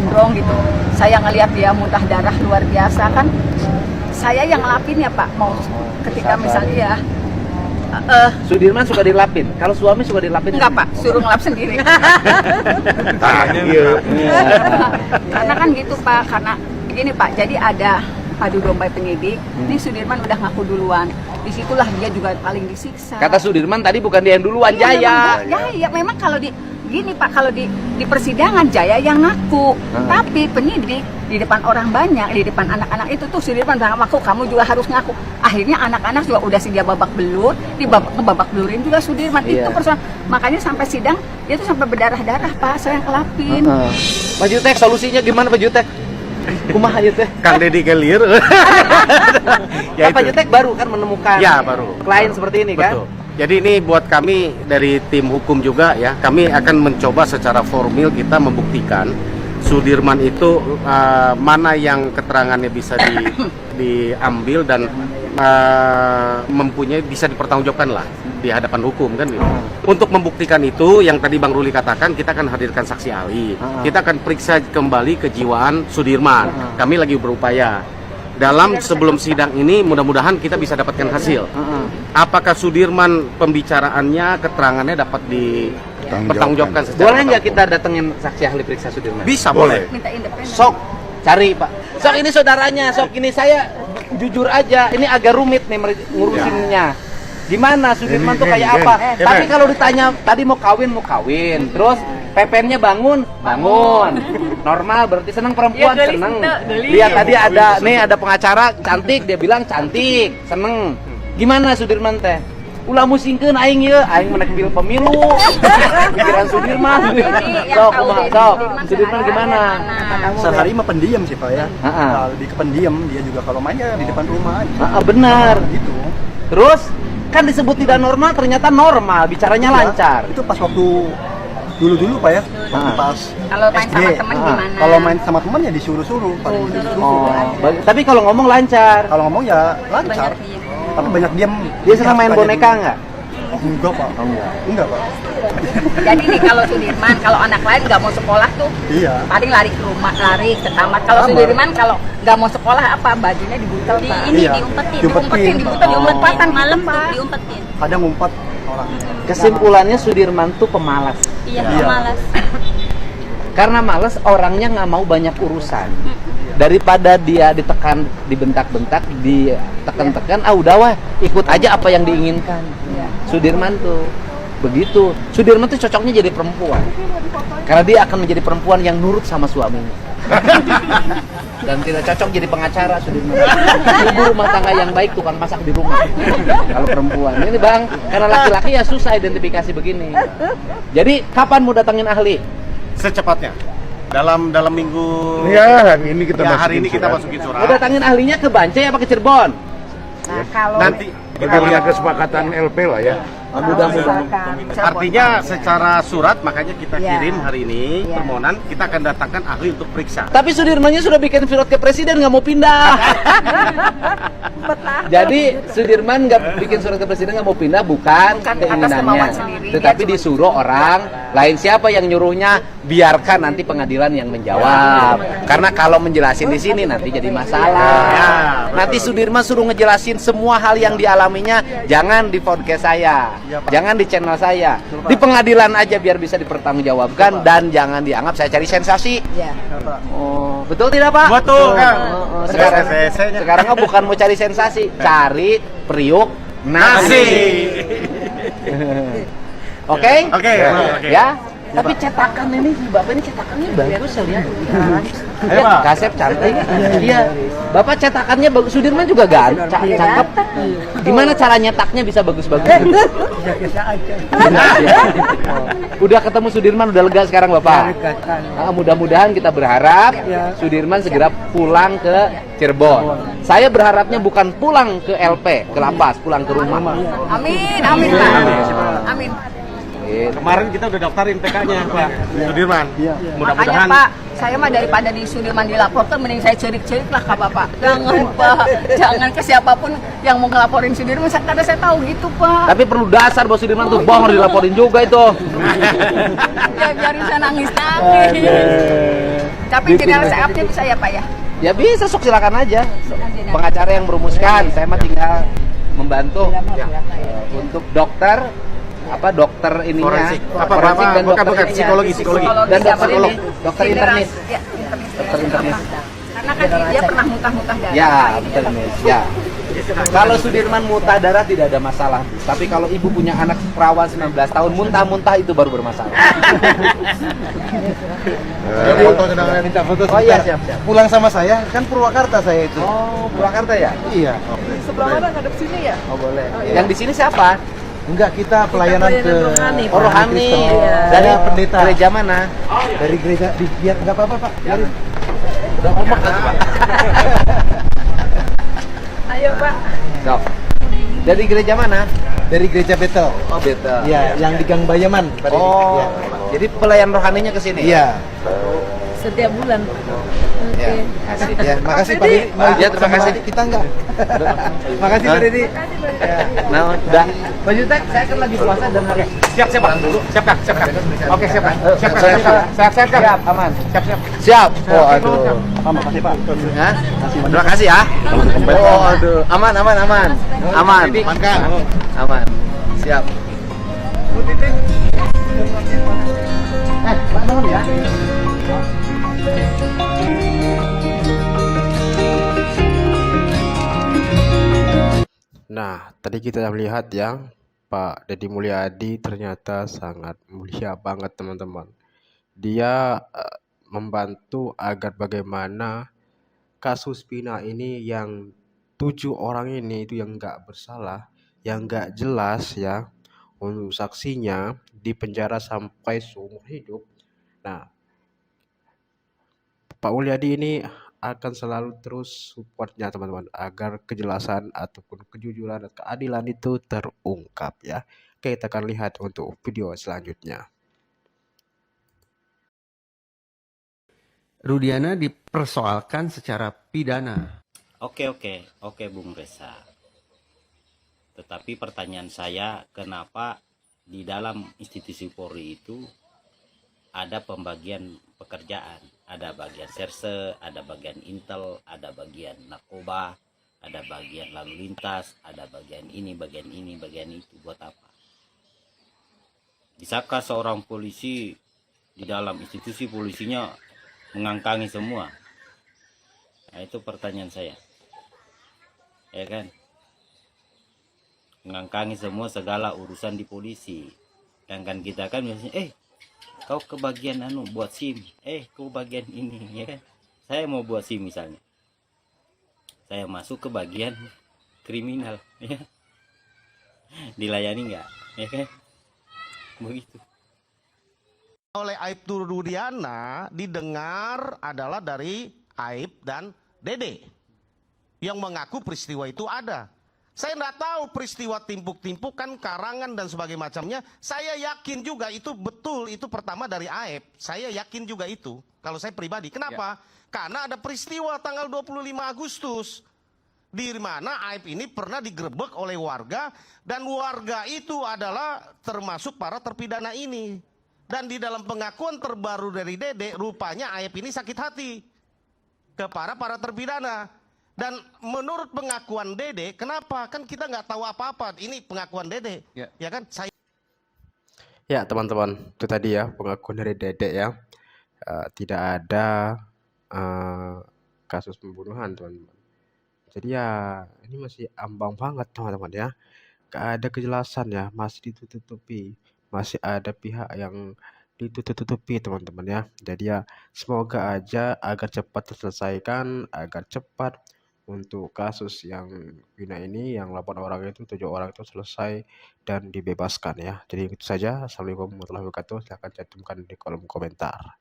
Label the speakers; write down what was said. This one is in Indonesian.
Speaker 1: gondrong gitu. Saya ngelihat dia muntah darah luar biasa kan. Saya yang ngelapin ya Pak, mau ketika misalnya ya
Speaker 2: Sudirman suka dilapin. Kalau suami suka dilapin?
Speaker 1: enggak Pak, suruh ngelap sendiri. Karena kan gitu Pak, karena begini Pak, jadi ada adu domba penyidik. Ini Sudirman udah ngaku duluan. Disitulah dia juga paling disiksa.
Speaker 2: Kata Sudirman tadi bukan dia yang duluan, Jaya.
Speaker 1: Jaya, memang kalau gini Pak, kalau di persidangan Jaya yang ngaku, tapi penyidik di depan orang banyak, di depan anak-anak itu tuh Sudirman bilang ngaku, kamu juga harus ngaku. Akhirnya anak-anak juga udah dia babak belut, ngebabak belurin juga Sudirman. Itu persoalan. Makanya sampai sidang dia tuh sampai berdarah-darah Pak, saya yang kelapin.
Speaker 2: Pak Jutek, solusinya gimana Pak Jutek? Kumaha aja teh?
Speaker 3: Kang Deddy Kelir.
Speaker 2: Ya, Pak Jutek baru kan menemukan klien seperti ini kan?
Speaker 3: Betul. Jadi ini buat kami dari tim hukum juga ya, kami akan mencoba secara formil kita membuktikan Sudirman itu mana yang keterangannya bisa diambil dan mempunyai bisa dipertanggungjawabkan lah di hadapan hukum kan gitu. Untuk membuktikan itu yang tadi Bang Ruli katakan, kita akan hadirkan saksi ahli. Kita akan periksa kembali kejiwaan Sudirman. Kami lagi berupaya. Dalam sebelum sidang ini mudah-mudahan kita bisa dapatkan hasil. Apakah Sudirman pembicaraannya, keterangannya dapat dipertanggungjawabkan secara
Speaker 2: Boleh nggak kita datengin saksi ahli periksa Sudirman?
Speaker 3: Bisa, boleh.
Speaker 1: Minta independen.
Speaker 2: Sok cari Pak. Sok ini saudaranya, sok ini saya jujur aja, ini agak rumit nih ngurusinnya. Gimana Sudirman tuh kayak apa? Tapi kalau ditanya tadi mau kawin, terus PPN-nya bangun. Normal berarti senang perempuan, seneng. Lihat tadi ada pengacara cantik, dia bilang cantik, seneng. Gimana Sudirman teh? Ulah musingkeun aing ieu, aing menang pemilu. Pikiran Sudirman. Sok, Sudirman gimana?
Speaker 4: Sehari mah pendiam sih Pak ya. Lebih ke pendiam, dia juga kalau mainnya di depan rumah aja.
Speaker 2: Benar.
Speaker 4: Gitu.
Speaker 2: Terus kan disebut tidak normal, ternyata normal, bicaranya lancar.
Speaker 4: Itu pas waktu dulu Pak ya, waktu pas
Speaker 1: kalau main
Speaker 4: SD.
Speaker 1: sama teman gimana?
Speaker 4: Kalau main sama teman ya disuruh-suruh.
Speaker 2: Tapi kalau ngomong lancar.
Speaker 4: Kalau ngomong ya lancar. Tapi banyak diam.
Speaker 2: Dia senang main boneka nggak?
Speaker 4: Oh, enggak Pak. Enggak Pak.
Speaker 1: Jadi nih kalau Sudirman, kalau anak lain nggak mau sekolah tuh, paling lari ke rumah, lari ke tamat. Kalau Sudirman kalau nggak mau sekolah apa bajunya dibuntel Pak? Diumpetin, diumpetin malam Pak. Diumpetin.
Speaker 4: Kadang ngumpet orang.
Speaker 2: Kesimpulannya Sudirman tuh pemalas.
Speaker 5: Iya, pemalas.
Speaker 2: Karena malas, orangnya nggak mau banyak urusan. Daripada dia ditekan, dibentak-bentak, ditekan-tekan, udah wah, ikut aja apa yang diinginkan. Sudirman tuh begitu. Sudirman tuh cocoknya jadi perempuan. Karena dia akan menjadi perempuan yang nurut sama suaminya. Dan tidak cocok jadi pengacara Sudirman. Ibu rumah tangga yang baik, tukang masak di rumah. Kalau perempuan ini Bang, karena laki-laki ya susah identifikasi begini. Jadi kapan mau datangin ahli?
Speaker 3: Secepatnya. Dalam minggu
Speaker 6: hari ini kita
Speaker 3: masukin surat.
Speaker 2: Mau datangin ahlinya ke Bancai apa ke Cirebon?
Speaker 1: Nah, kalau
Speaker 3: Nanti
Speaker 6: bagaimana kesepakatan LP lah ya.
Speaker 2: Mudah-mudahan.
Speaker 3: Artinya secara surat makanya kita kirim hari ini permohonan, kita akan datangkan ahli untuk periksa.
Speaker 2: Tapi Sudirmannya sudah bikin surat ke presiden, nggak mau pindah. Jadi Sudirman nggak bikin surat ke presiden, nggak mau pindah, bukan keinginannya, tetapi disuruh orang lain. Siapa yang nyuruhnya? Biarkan nanti pengadilan yang menjawab. Karena kalau menjelasin di sini nanti jadi masalah. Nanti Sudirman suruh ngejelasin semua hal yang dialaminya, jangan di podcast saya. Jangan di channel saya, di pengadilan aja biar bisa dipertanggungjawabkan dan jangan dianggap saya cari sensasi. Oh, betul tidak Pak?
Speaker 3: Betul Kang.
Speaker 2: Sekarang bukan mau cari sensasi, cari periuk nasi. Oke? Ya. Tapi cetakan ini, Bapak ini cetakannya bagus saya lihat. Ya, Kasep cantik. Iya. Bapak cetakannya bagus, Sudirman juga cakep. Gimana cara nyetaknya bisa bagus-bagus? Udah ketemu Sudirman, udah lega sekarang Bapak. Mudah-mudahan kita berharap Sudirman segera pulang ke Cirebon. Saya berharapnya bukan pulang ke LP, ke lapas, pulang ke rumah.
Speaker 1: Amin Pak. Amin.
Speaker 3: Kemarin kita udah daftarin TK-nya Pak Sudirman.
Speaker 1: Makanya Pak, saya mah daripada di Sudirman dilaporkan, mending saya cerik-cerik lah ke Bapak. Jangan Pak, jangan ke siapapun yang mau ngelaporin Sudirman, karena saya tahu gitu Pak.
Speaker 2: Tapi perlu dasar bahwa Sudirman tuh bohong, dilaporin juga itu.
Speaker 1: Ya biarin saya nangis-nangis. Tapi
Speaker 2: Di
Speaker 1: general
Speaker 2: tim-
Speaker 1: saya bisa ya Pak ya?
Speaker 2: Ya bisa, sok silakan aja. Pengacara yang merumuskan, saya mah tinggal membantu. Untuk dokter dokter ininya
Speaker 3: Forensik. Apa,
Speaker 2: forensik dan
Speaker 3: bukan,
Speaker 2: dokter ininya.
Speaker 3: psikologi.
Speaker 2: Dan dokter
Speaker 1: siapa?
Speaker 2: ini, dokter
Speaker 1: General,
Speaker 2: internis.
Speaker 1: ya, internis.
Speaker 2: Dokter internis.
Speaker 1: Karena kan dia pernah muntah-muntah darah.
Speaker 2: Ya,
Speaker 1: Pak, ini
Speaker 2: internis. Ya. Kalau Sudirman muntah darah tidak ada masalah. Tapi kalau ibu punya anak perawan 19 tahun muntah-muntah itu baru bermasalah.
Speaker 4: Minta foto
Speaker 2: Oh iya, siap.
Speaker 4: Pulang sama saya, kan Purwakarta saya itu.
Speaker 2: Oh, Purwakarta ya?
Speaker 4: Iya.
Speaker 1: Sebelah mana ngadep sini ya?
Speaker 2: Oh, boleh. Yang di sini siapa?
Speaker 4: Enggak, kita pelayanan ke
Speaker 1: rohani.
Speaker 2: Oh, rohani.
Speaker 4: Kristen.
Speaker 2: Dari
Speaker 4: Saya pendeta.
Speaker 2: gereja mana?
Speaker 4: Dari gereja di biar enggak apa-apa, Pak. Biarin.
Speaker 2: Udah ngomong kan, Pak?
Speaker 1: Ayo Pak.
Speaker 2: Sok. Dari gereja mana?
Speaker 4: Dari gereja Betel.
Speaker 2: Oh, Betel.
Speaker 4: Iya, yang di Gang Bayaman. Pak Dedi.
Speaker 2: Oh,
Speaker 4: Iya.
Speaker 2: jadi pelayan rohaninya ke sini?
Speaker 4: Iya.
Speaker 1: Setiap bulan.
Speaker 2: Ya.
Speaker 4: Ya, makasih Pak Dedi. Mau
Speaker 2: Ya, terima
Speaker 4: sama
Speaker 2: kasih.
Speaker 4: Kita enggak. Makasih Pak Dedi.
Speaker 2: Nah, udah. Pak Jutek, saya kan lagi puasa dan harus
Speaker 3: Siap, Kang. Siap, Kang. Oke, siap, Kang. Siap, Kang. Siap, Kang.
Speaker 2: siap, aman.
Speaker 3: Siap.
Speaker 2: Siap. Oh, aduh.
Speaker 4: Makasih Pak.
Speaker 2: Ya. Terima kasih ya. Oh, aduh. Aman. Aman. Aman. Siap. Pak Nun ya.
Speaker 5: Nah, tadi kita melihat ya, Pak Deddy Mulyadi ternyata sangat mulia banget teman-teman. Dia membantu agar bagaimana kasus Pina ini yang 7 orang ini itu yang nggak bersalah, yang nggak jelas ya, untuk saksinya dipenjara sampai seumur hidup. Nah, Pak Mulyadi ini akan selalu terus supportnya teman-teman agar kejelasan ataupun kejujuran dan keadilan itu terungkap ya. Oke, kita akan lihat untuk video selanjutnya.
Speaker 7: Rudiana dipersoalkan secara pidana.
Speaker 8: Oke, Bung Reza. Tetapi pertanyaan saya, kenapa di dalam institusi Polri itu ada pembagian pekerjaan? Ada bagian serse, ada bagian intel, ada bagian narkoba, ada bagian lalu lintas, ada bagian ini, bagian itu. Buat apa? Bisakah seorang polisi di dalam institusi polisinya mengangkangi semua? Nah, itu pertanyaan saya. Ya kan? Mengangkangi semua segala urusan di polisi. Sedangkan kita kan biasanya, kau kebagian buat SIM, kau bagian ini, ya kan? Saya mau buat SIM misalnya, saya masuk ke bagian kriminal, ya, dilayani nggak, ya kan? Begitu.
Speaker 9: Oleh Aibtu Rudiana didengar adalah dari Aib dan Dede yang mengaku peristiwa itu ada. Saya tidak tahu peristiwa timpuk-timpukan, karangan dan sebagainya macamnya. Saya yakin juga itu betul, itu pertama dari Aib. Saya yakin juga itu, kalau saya pribadi. Kenapa? Karena ada peristiwa tanggal 25 Agustus. Di mana Aib ini pernah digerebek oleh warga. Dan warga itu adalah termasuk para terpidana ini. Dan di dalam pengakuan terbaru dari Dede, rupanya Aib ini sakit hati kepada para terpidana. Dan menurut pengakuan Dede, kenapa? Kan kita nggak tahu apa-apa. Ini pengakuan Dede, ya kan?
Speaker 5: Ya teman-teman, itu tadi ya pengakuan dari Dede ya. Tidak ada kasus pembunuhan teman-teman. Jadi ya ini masih ambang banget teman-teman ya. Gak ada kejelasan ya, masih ditutupi. Masih ada pihak yang ditutup-tutupi teman-teman ya. Jadi ya semoga aja agar cepat terselesaikan, agar cepat untuk kasus yang Pina ini, yang 8 orang itu, 7 orang itu selesai dan dibebaskan ya. Jadi itu saja. Assalamualaikum warahmatullahi wabarakatuh. Silahkan cantumkan di kolom komentar.